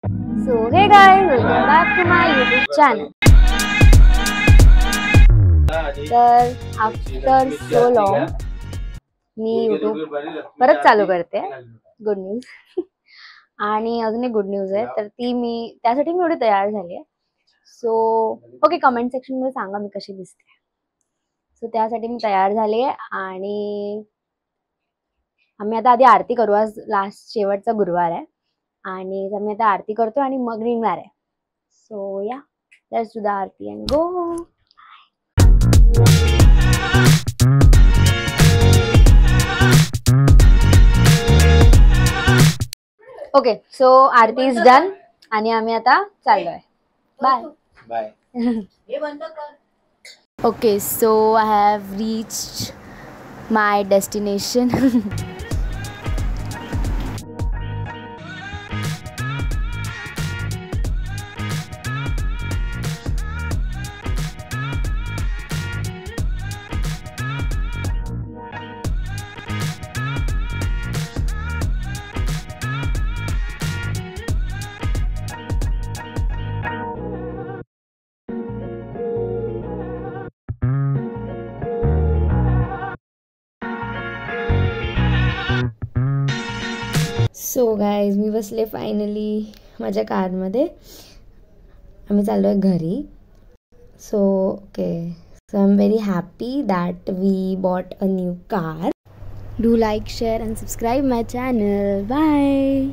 So hey guys, welcome back to my YouTube channel. तर after so long मी YouTube परत चालू करते. Good news. आणि अजून एक गुड न्यूज आहे, तर ती मी त्यासाठी मी एवढी तयार झाली आहे. सो ओके, कमेंट सेक्शन मध्ये सांगा मी कशी दिसते. सो त्यासाठी मी तयार झाली आहे आणि आम्ही आता आधी आरती करू. आज लास्ट शेवटचा गुरुवार आहे आणि आम्ही आता आरती करतो आणि मग निघणार आहे. So yeah, let's do the aarti and go. Okay, so aarti is done आणि आम्ही आता चाललोय. Bye bye. Okay, so I have reached my destination. So guys, मी बसले फायनली माझ्या कारमध्ये. आम्ही चाललो आहे घरी. So okay, so I am very happy that we bought a new car. Do like, share and subscribe my channel. Bye.